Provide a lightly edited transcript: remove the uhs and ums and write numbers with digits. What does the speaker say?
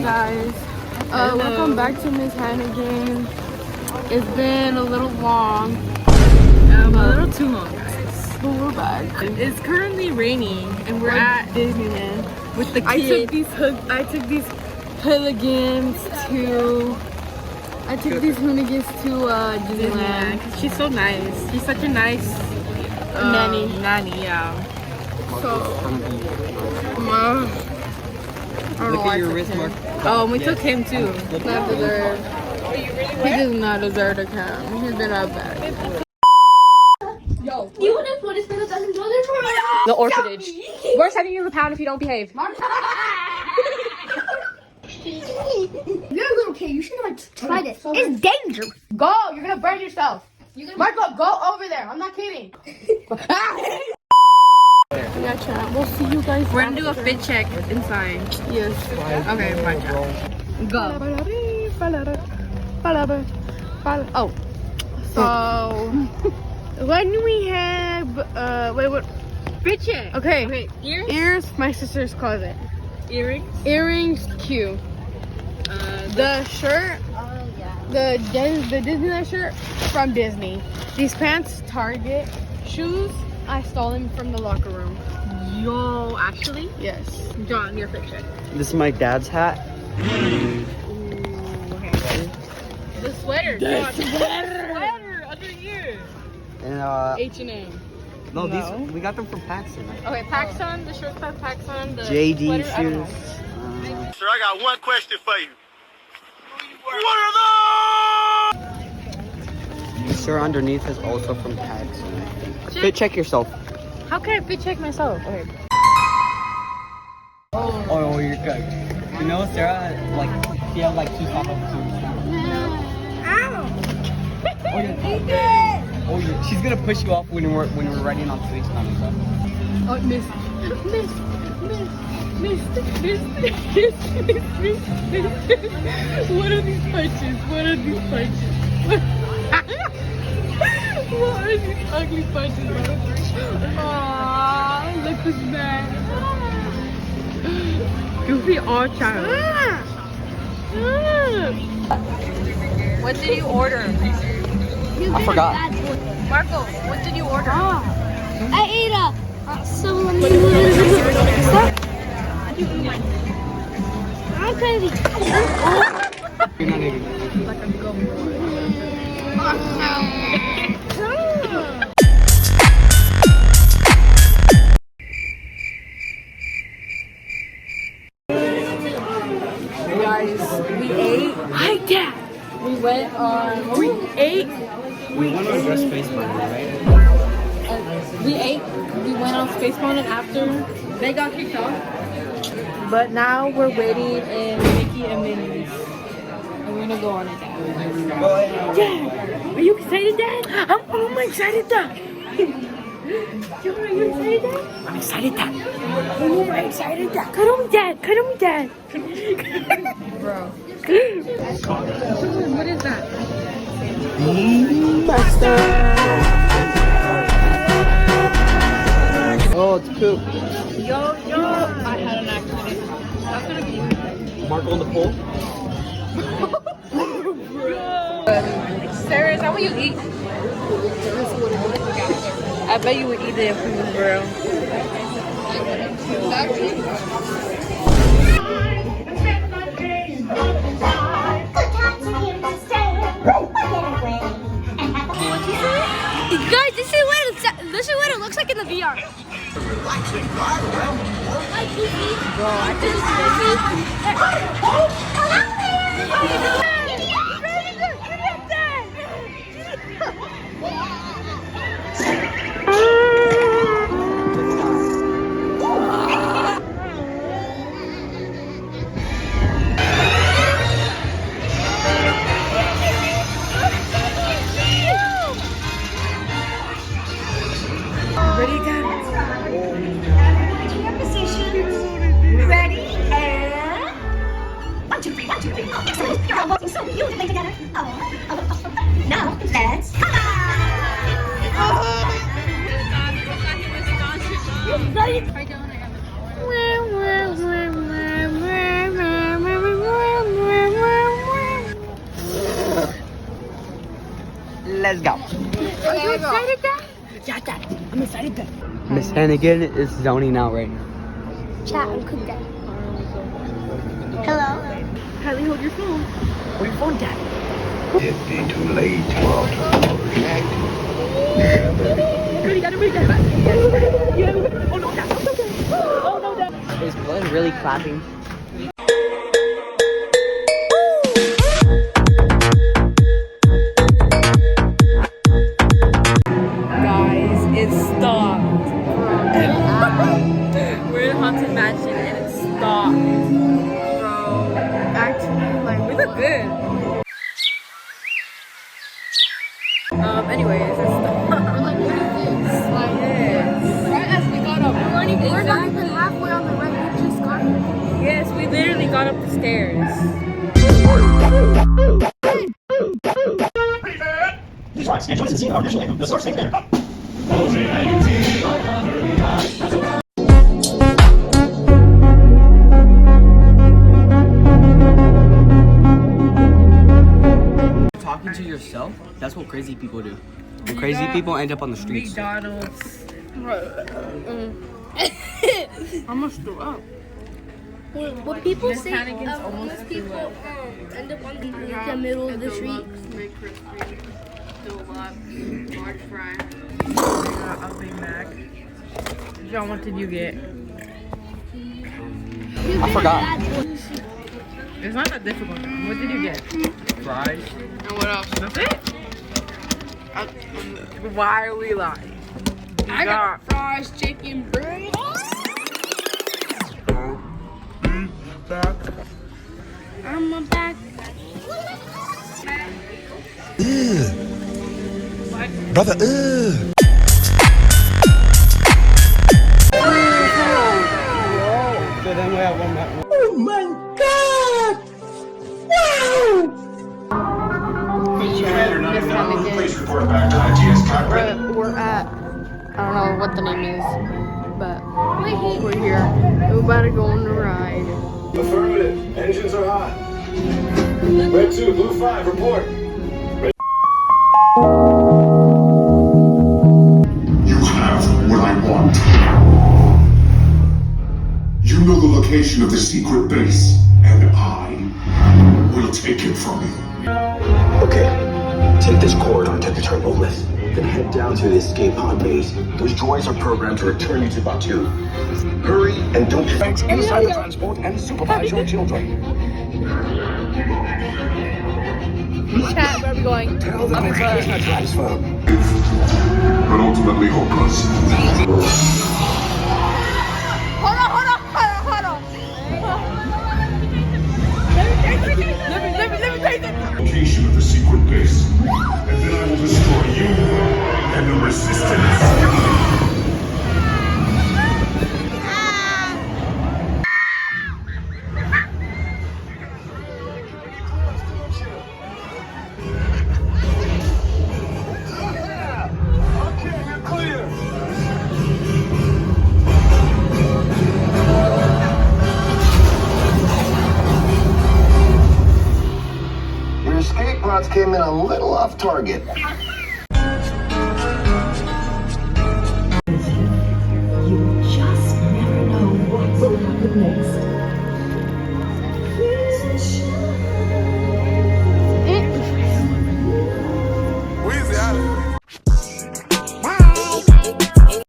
guys. Welcome back to Miss Hannigan. It's been a little long. A little too long, guys. But we're back. It's currently raining and we're at Disneyland with the kids. I took these hooligans to Disneyland. She's so nice. She's such a nice Nanny, yeah. So Look at your wrist mark. Oh, we took him too. not deserved. He does not deserve to come. He's been out back. The orphanage. We're sending you the pound if you don't behave. You're a little kid. You shouldn't have tried it. It's dangerous. Go! You're gonna burn yourself. Marco, go over there. I'm not kidding. Yeah, chat. We'll see you guys. We're gonna do a fit check inside. Yes. Okay, bye, chat. Go. Oh. So when we have what? Fit check. Okay. Ears? Ears. My sister's closet. Earrings? Earrings. Cute. The shirt. The Disneyland shirt from Disney. These pants, Target. Shoes, I stole them from the locker room. Yo, actually? Yes. John, your fit check. This is my dad's hat. Ooh, okay. The sweater. John. Sweater under here. And H&M. no, these we got them from Paxton. Okay, PacSun. The shirt's by PacSun. The JD sweater, I don't know. shoes. Sir, I got one question for you. What are those? The shirt underneath is also from Paxton. Fit check yourself. How can I fit check myself? Okay. Oh, you're good. You know, Sarah, like, she has like 2 socks of shoes. Oh, yeah. She's gonna push you off when we're riding on FaceTime and stuff. Oh, miss. What are these punches? What are these punches? What are these ugly punches? Aww, look who's mad. Goofy all child. What did you order? I forgot. Marco, what did you order? I ate some. I'm gonna be. You're not even. Like a gum boy. Guys, we ate. Hi, Dad. We went on. We ate. We went on Dress Space Mountain, right? We ate. We went on Space Mountain after they got kicked off. But now we're waiting in Mickey and Minnie's. And we're gonna go on it, Dad. Dad, are you excited, Dad? I'm excited, Dad. Are you excited, Dad? I'm excited, Dad. I'm excited, Dad. Cuddle me, Dad. Cuddle me, Dad. Bro. What is that? Oh, it's poop. Yo. I had an accident. That's gonna be Marco on the pole. Sarah, is that what you eat? I bet you would eat it if we was real. Guys, this is what it looks like in the VR. Bro, I Ready, Dad? Your positions. Ready and 1, 2, 3, 1, 2, 3. Excellent. You're almost let's go. Are you excited, Dad? Yeah, Dad. I'm excited, Dad. Miss Hannigan is zoning out right now. Chat and cook that. Hello. Kylie, hold your phone. Where you going, Dad? It'd be too late to alter Is blood really clapping? Guys, it stopped. We're in Haunted Mansion and it stopped. Bro, actually, like, we look good. Anyways, it stopped. We're like, what is this? Like, right as we got up. We're not even halfway on the ride, we just got here. Yes, we literally got up the stairs. These rights and choices seen are usually the source thing there. Talking to yourself? That's what crazy people do. And crazy people end up on the streets. McDonald's. I almost threw up. What people Miss say, Hannigan's almost most people end up on the middle of the street. Large fry. A Big Mac. John, what did you get? I forgot. It's not that difficult. What did you get? Fries. And what else? That's it? Why are we lying? I got fries, chicken, bread. I'm a back. Brother, So then we have one more. Please report back to ITS cockpit. We're at, I don't know what the name is, but we're here. We're about to go on the ride. Affirmative. Engines are hot. Red 2, Blue 5, report. you have what I want. You know the location of the secret base, and I will take it from you. Okay, take this corridor to the turbo lift, then head down to the escape pod base. Those droids are programmed to return you to Batu. Hurry and don't Thanks inside the transport and supervise your children. Chat, where are we going? Tell them it's a transfer. But ultimately hopeless. Hold on. Let me take it. Location of the secret base, and then I will destroy you and the resistance. Your escape pods came in a little off target.